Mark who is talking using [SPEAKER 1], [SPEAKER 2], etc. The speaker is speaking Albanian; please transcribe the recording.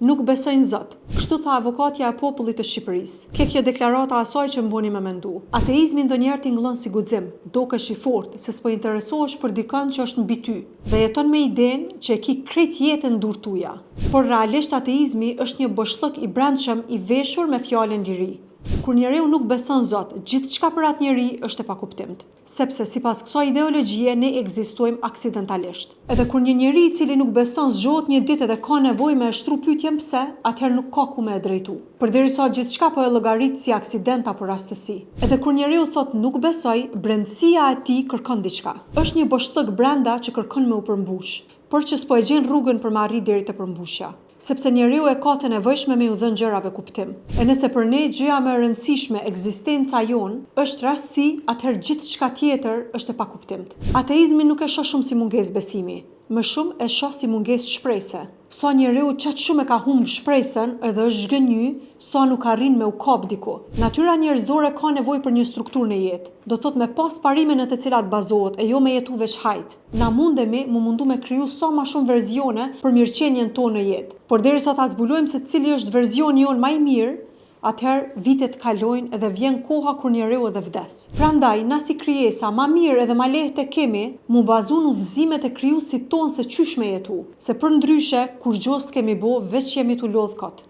[SPEAKER 1] nuk besojnë Zot. Kështu tha avokatja e popullit të Shqipërisë. Kjo deklarata asaj që mboni me mendu. Ateizmi ndonjëherë tingëllon si guxim, dukesh i fortë se s'po interesohesh për dikën që është mbi ty dhe jeton me idenë që e ki krejt jetën dur tuja. Por realisht ateizmi është një boshllëk i brendshëm i veshur me fjalën liri. Kur njeriu nuk beson Zot, gjithçka për atë njeri është e pakuptimt, sepse sipas kësaj ideologjie ne ekzistojmë aksidentalisht. Edhe kur një njeri i cili nuk beson zgjohet një ditë dhe ka nevojë me shtru pyetjen pse, atëherë nuk ka ku me e drejtu. Përderisa gjithçka po e llogarit si aksident apo rastësi. Edhe kur njeriu thot nuk besoj, brendësia e tij kërkon diçka. Është një boshllëk brenda që kërkon me u përmbush, por që s'po e gjen rrugën për me arrit deri te përmbushja. Sepse njeriu e ka të nevojshme me u dhënë gjërave kuptim. E nëse për ne gjëja më e rëndësishme ekzistenca jonë është rastësi, atëherë gjithçka tjetër është e pakuptimt. Ateizmi nuk e shoh shumë si mungesë besimi, më shumë e shoh si mungesë shpresë. Sa njeriu çaq shumë e ka humb shpresën edhe është zhgënjy, sa nuk arrin me u kap diku. Natyra njerëzore ka nevojë për një strukturë në jetë. Do thot me pas parime në të cilat bazohet e jo me jetu veç hajt. Na mundemi mu mundu me kriju sa ma shumë verzione për mirëqenien tonë në jetë. Por derisa ta zbulojmë se cili është verzioni jonë më i mirë, atëherë vitet kalojnë edhe vjen koha kur njeriu edhe vdes. Prandaj, na si krijesa ma mirë edhe ma lehtë e kemi, mu bazu në udhëzimet e krijuesit tonë se qysh me jetu. Se për ndryshe, kur gjos kemi bo, veç jemi t'u lodh kot.